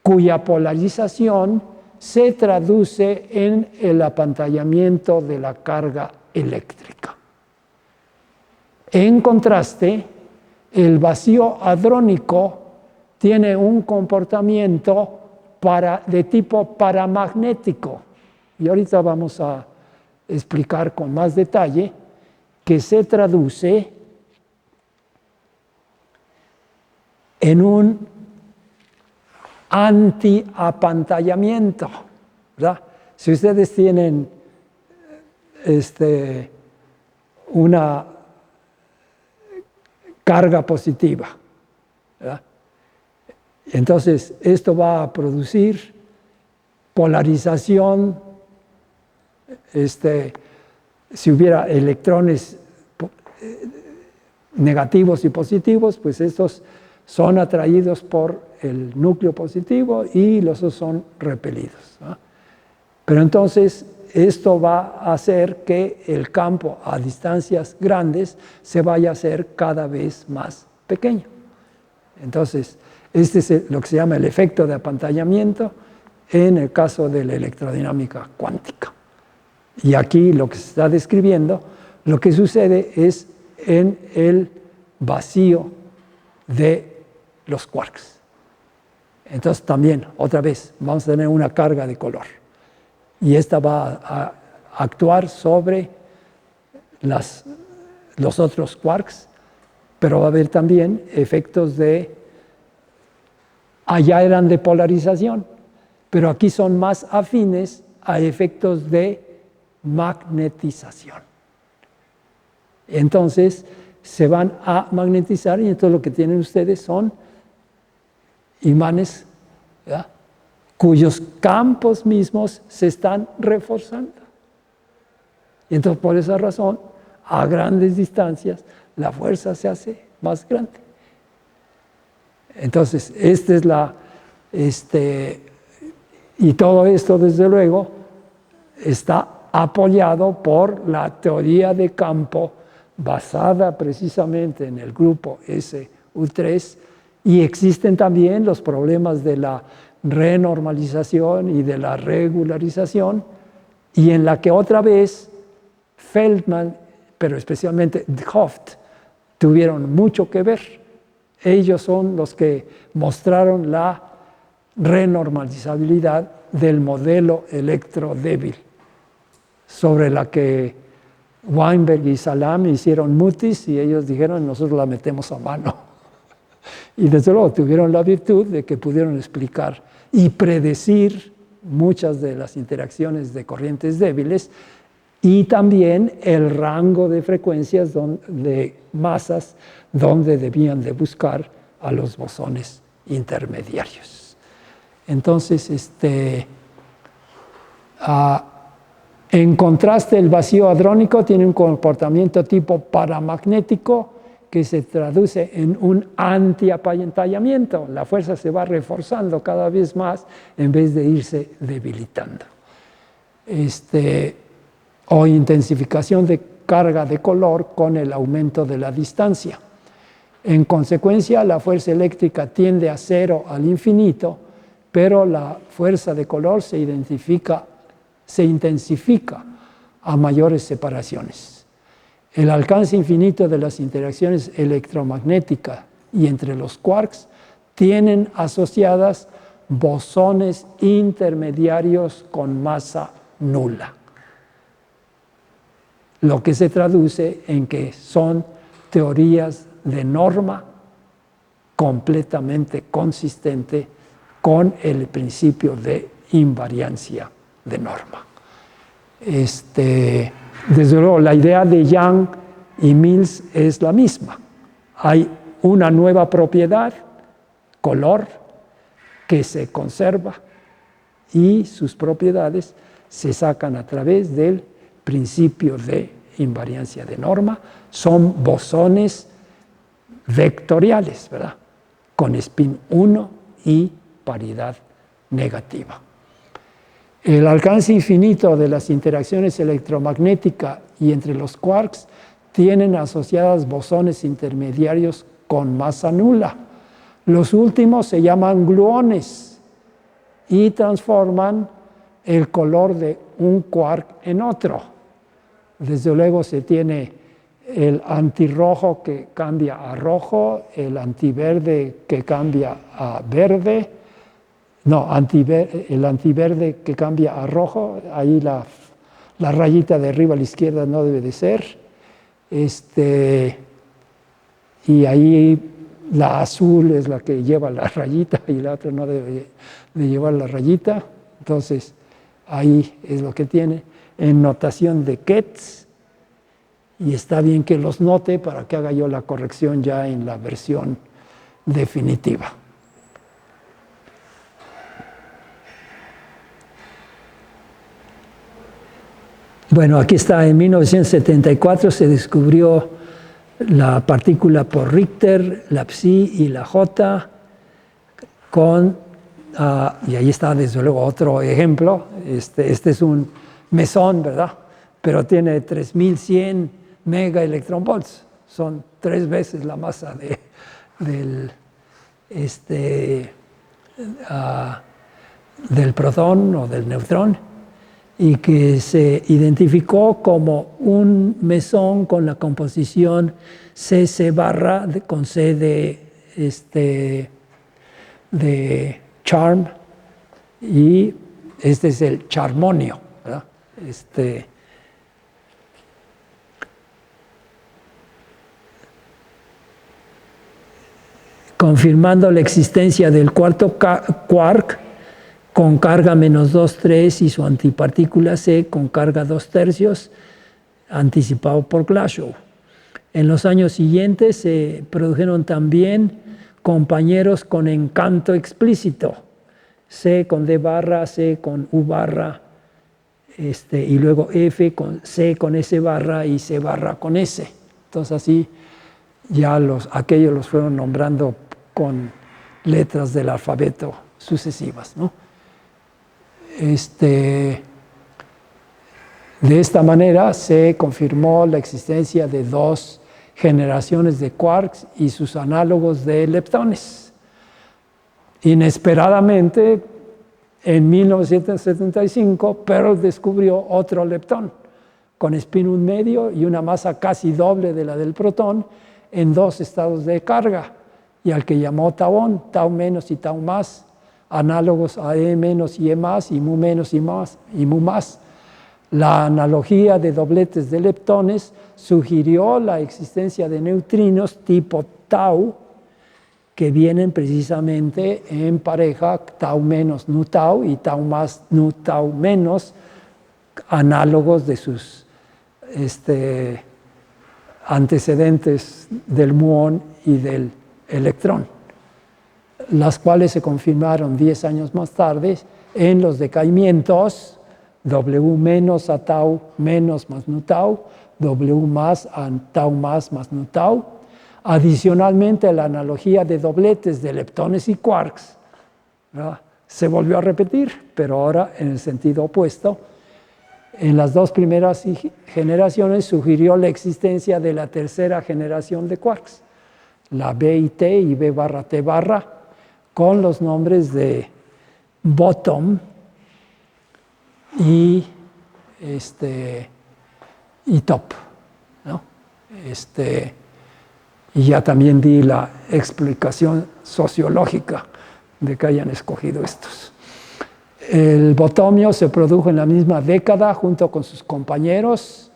cuya polarización se traduce en el apantallamiento de la carga eléctrica. En contraste, el vacío hadrónico tiene un comportamiento de tipo paramagnético, y ahorita vamos a explicar con más detalle, que se traduce en un antiapantallamiento, ¿verdad? Si ustedes tienen una carga positiva, ¿verdad? Entonces esto va a producir polarización. Si hubiera electrones negativos y positivos, pues estos son atraídos por el núcleo positivo y los otros son repelidos, ¿no? Pero entonces esto va a hacer que el campo a distancias grandes se vaya a hacer cada vez más pequeño. Entonces, este es lo que se llama el efecto de apantallamiento en el caso de la electrodinámica cuántica. Y aquí lo que se está describiendo, lo que sucede es en el vacío de los quarks. Entonces también, otra vez, vamos a tener una carga de color. Y esta va a actuar sobre los otros quarks, pero va a haber también efectos allá eran de polarización, pero aquí son más afines a efectos de magnetización. Entonces se van a magnetizar, y entonces lo que tienen ustedes son imanes, ¿verdad?, cuyos campos mismos se están reforzando. Y entonces por esa razón, a grandes distancias, la fuerza se hace más grande. Entonces, y todo esto, desde luego, está apoyado por la teoría de campo basada precisamente en el grupo SU3, y existen también los problemas de la renormalización y de la regularización, y en la que otra vez Feldman, pero especialmente Hooft, tuvieron mucho que ver. Ellos son los que mostraron la renormalizabilidad del modelo electrodébil, sobre la que Weinberg y Salam hicieron mutis, y ellos dijeron: nosotros la metemos a mano. Y desde luego tuvieron la virtud de que pudieron explicar y predecir muchas de las interacciones de corrientes débiles, y también el rango de frecuencias de masas donde debían de buscar a los bosones intermediarios. Entonces, en contraste, el vacío hadrónico tiene un comportamiento tipo paramagnético que se traduce en un antiapantallamiento. La fuerza se va reforzando cada vez más en vez de irse debilitando. O intensificación de carga de color con el aumento de la distancia. En consecuencia, la fuerza eléctrica tiende a cero al infinito, pero la fuerza de color se intensifica a mayores separaciones. El alcance infinito de las interacciones electromagnéticas y entre los quarks tienen asociadas bosones intermediarios con masa nula. lo que se traduce en que son teorías de norma completamente consistente con el principio de invariancia de norma. Desde luego, la idea de Young y Mills es la misma. Hay una nueva propiedad, color, que se conserva y sus propiedades se sacan a través del principio de invariancia de norma. Son bosones vectoriales, ¿verdad? Con spin 1 y paridad negativa. El alcance infinito de las interacciones electromagnéticas y entre los quarks tienen asociadas bosones intermediarios con masa nula. Los últimos se llaman gluones y transforman el color de un quark en otro. Desde luego se tiene el antirrojo que cambia a rojo, el antiverde que cambia a verde, el antiverde que cambia a rojo, ahí la rayita de arriba a la izquierda no debe de ser, y ahí la azul es la que lleva la rayita y la otra no debe de llevar la rayita, entonces ahí es lo que tiene en notación de Ketz, y está bien que los note para que haga yo la corrección ya en la versión definitiva. Bueno, aquí está, en 1974 se descubrió la partícula por Richter, la Psi y la J, y ahí está desde luego otro ejemplo. Este es un mesón, ¿verdad? Pero tiene 3100 megaelectronvolts. Son 3 veces la masa del protón o del neutrón, y que se identificó como un mesón con la composición CC barra con C de charm, y este es el charmonio, ¿verdad? Confirmando la existencia del cuarto quark con carga menos 2,3 y su antipartícula C con carga 2/3, anticipado por Glashow. En los años siguientes se produjeron también compañeros con encanto explícito, C con D barra, C con U barra, y luego F con C con S barra y C barra con S. Entonces así ya aquellos los fueron nombrando con letras del alfabeto sucesivas, ¿no? De esta manera se confirmó la existencia de 2 generaciones de quarks y sus análogos de leptones. Inesperadamente, en 1975, Pearl descubrió otro leptón con spin 1 medio y una masa casi doble de la del protón en 2 estados de carga, y al que llamó tauón, tau menos y tau más, análogos a E menos y E más, y mu menos y mu más. La analogía de dobletes de leptones sugirió la existencia de neutrinos tipo tau que vienen precisamente en pareja, tau menos nu tau y tau más nu tau menos, análogos de sus antecedentes del muón y del electrón, las cuales se confirmaron 10 años más tarde en los decaimientos W menos a tau menos más nu tau, W más a tau más nu tau. Adicionalmente, la analogía de dobletes de leptones y quarks, ¿verdad?, se volvió a repetir, pero ahora en el sentido opuesto. En las 2 primeras generaciones sugirió la existencia de la tercera generación de quarks, la B y T y B barra T barra, con los nombres de bottom y top, ¿no? Y ya también di la explicación sociológica de que hayan escogido estos. El botomio se produjo en la misma década junto con sus compañeros,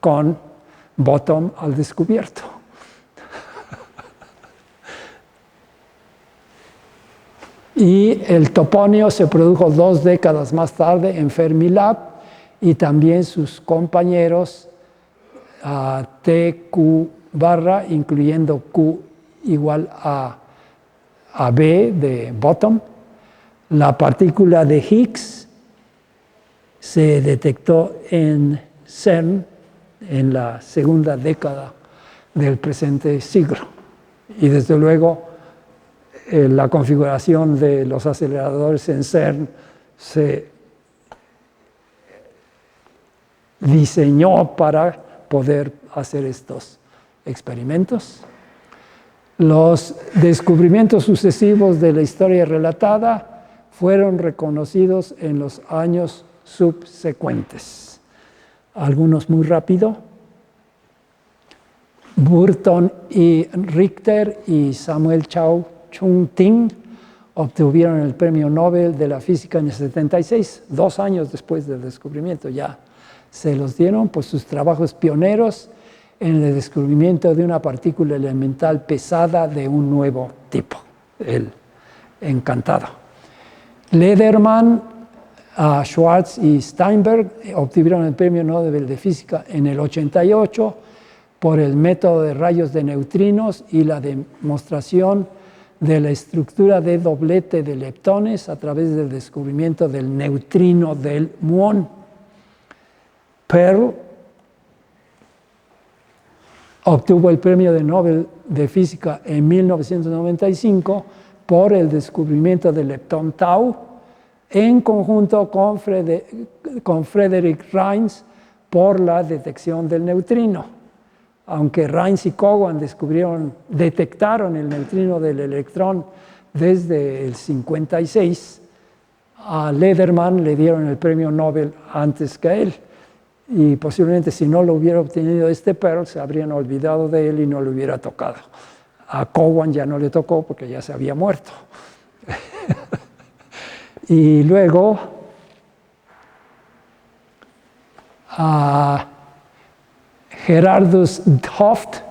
con Bottom al descubierto. Y el toponio se produjo 2 décadas más tarde en Fermilab, y también sus compañeros TQ barra, incluyendo Q igual a B de Bottom. La partícula de Higgs se detectó en CERN en la segunda década del presente siglo. Y desde luego la configuración de los aceleradores en CERN se diseñó para poder hacer estos experimentos. Los descubrimientos sucesivos de la historia relatada fueron reconocidos en los años subsecuentes. Algunos muy rápido. Burton y Richter y Samuel Chung-Ting obtuvieron el Premio Nobel de la Física en el 76, 2 años después del descubrimiento. Ya se los dieron por sus trabajos pioneros en el descubrimiento de una partícula elemental pesada de un nuevo tipo, el encantado. Lederman, Schwartz y Steinberg obtuvieron el Premio Nobel de Física en el 88 por el método de rayos de neutrinos y la demostración de la estructura de doblete de leptones a través del descubrimiento del neutrino del muón. Pearl obtuvo el Premio de Nobel de Física en 1995 por el descubrimiento del leptón tau, en conjunto con Frederick Rines por la detección del neutrino. Aunque Rines y Cowan detectaron el neutrino del electrón desde el 56, a Lederman le dieron el Premio Nobel antes que a él. Y posiblemente si no lo hubiera obtenido Pearl, se habrían olvidado de él y no le hubiera tocado. A Cowan ya no le tocó porque ya se había muerto. Y luego a Gerardus Hooft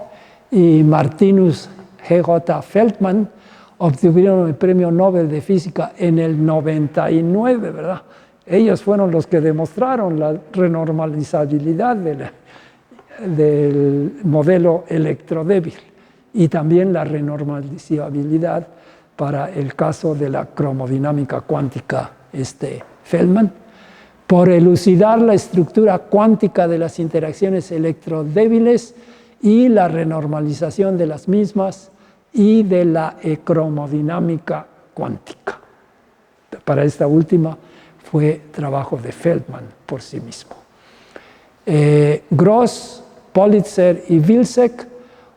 y Martinus G.J. Feldman obtuvieron el Premio Nobel de Física en el 99, ¿verdad? Ellos fueron los que demostraron la renormalizabilidad del modelo electrodébil y también la renormalizabilidad para el caso de la cromodinámica cuántica Feldman, por elucidar la estructura cuántica de las interacciones electrodébiles y la renormalización de las mismas y de la cromodinámica cuántica. Para esta última fue trabajo de Feldman por sí mismo. Gross, Politzer y Wilczek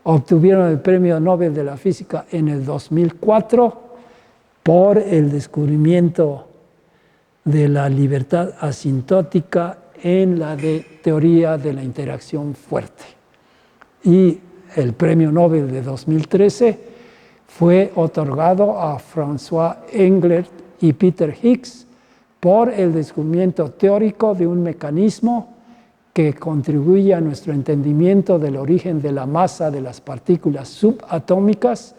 obtuvieron el Premio Nobel de la Física en el 2004 por el descubrimiento de la libertad asintótica en la teoría de la interacción fuerte. Y el Premio Nobel de 2013 fue otorgado a François Englert y Peter Higgs por el descubrimiento teórico de un mecanismo que contribuye a nuestro entendimiento del origen de la masa de las partículas subatómicas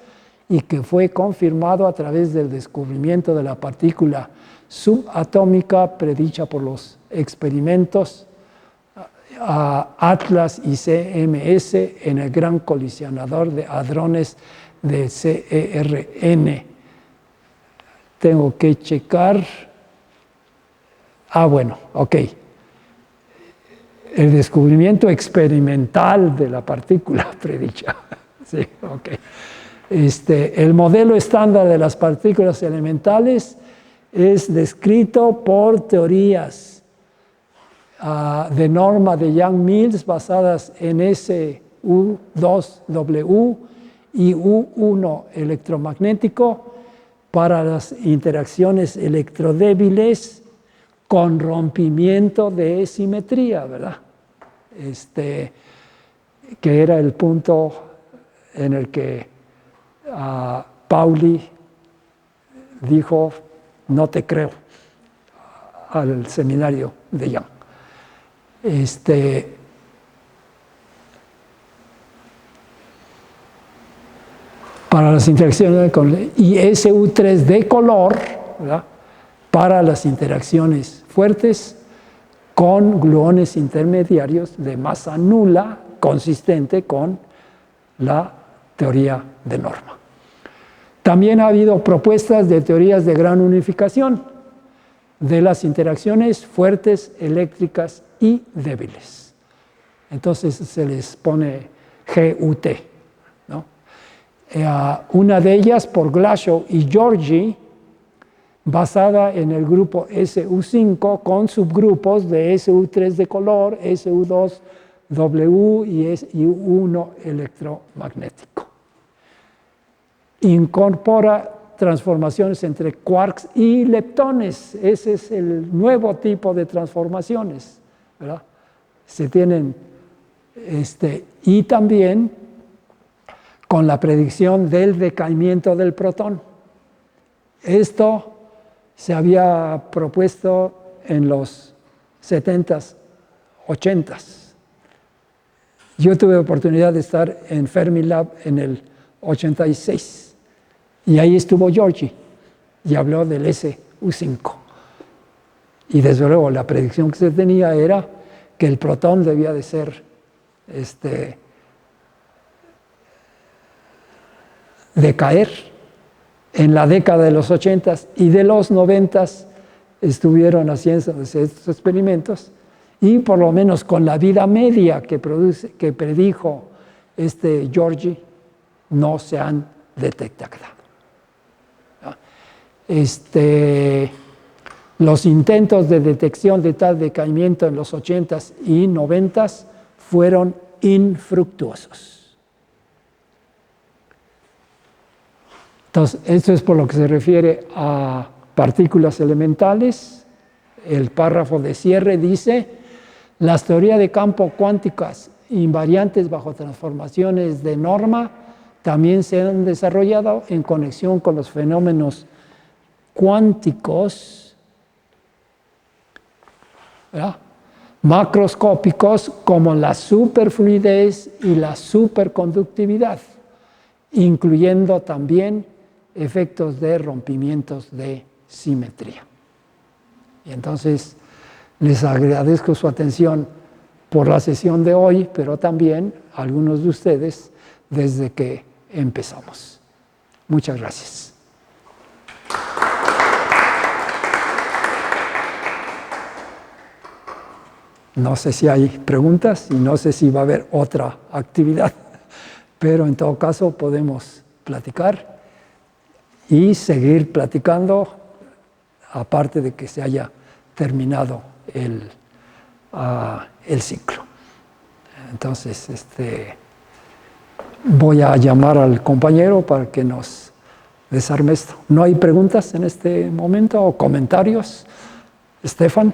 y que fue confirmado a través del descubrimiento de la partícula subatómica predicha por los experimentos Atlas y CMS en el Gran Colisionador de Hadrones de CERN. Tengo que checar. Bueno, ok. El descubrimiento experimental de la partícula predicha. Sí, ok. El modelo estándar de las partículas elementales es descrito por teorías de norma de Yang-Mills basadas en SU2W y U1 electromagnético para las interacciones electrodébiles con rompimiento de simetría, ¿verdad? Que era el punto en el que Pauli dijo, no te creo, al seminario de Young. para las interacciones y SU3 de color, ¿verdad?, para las interacciones fuertes con gluones intermediarios de masa nula, consistente con la teoría de norma. También ha habido propuestas de teorías de gran unificación de las interacciones fuertes, eléctricas y débiles. Entonces se les pone GUT, ¿no? Una de ellas por Glashow y Georgi, basada en el grupo SU5 con subgrupos de SU3 de color, SU2W y SU1 electromagnético. Incorpora transformaciones entre quarks y leptones. Ese es el nuevo tipo de transformaciones, ¿verdad? Se tienen, y también con la predicción del decaimiento del protón. Esto se había propuesto en los 70s, 80s. Yo tuve oportunidad de estar en Fermilab en el 86 y ahí estuvo Georgi y habló del SU5. Y desde luego la predicción que se tenía era que el protón debía de ser decaer. En la década de los 80s y de los 90s estuvieron haciendo estos experimentos y por lo menos con la vida media que predijo Georgi no se han detectado. Los intentos de detección de tal decaimiento en los 80s y 90s fueron infructuosos. Entonces, esto es por lo que se refiere a partículas elementales. El párrafo de cierre dice: las teorías de campo cuánticas invariantes bajo transformaciones de norma también se han desarrollado en conexión con los fenómenos cuánticos, ¿verdad?, macroscópicos como la superfluidez y la superconductividad, incluyendo también efectos de rompimientos de simetría. Y entonces les agradezco su atención por la sesión de hoy, pero también a algunos de ustedes desde que empezamos. Muchas gracias. No sé si hay preguntas y no sé si va a haber otra actividad, pero en todo caso podemos platicar y seguir platicando, aparte de que se haya terminado el ciclo. Entonces, voy a llamar al compañero para que nos desarme esto. ¿No hay preguntas en este momento o comentarios? ¿Estefan?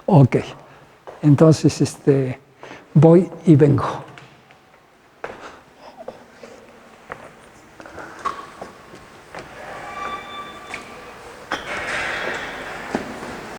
Ok. Entonces, voy y vengo.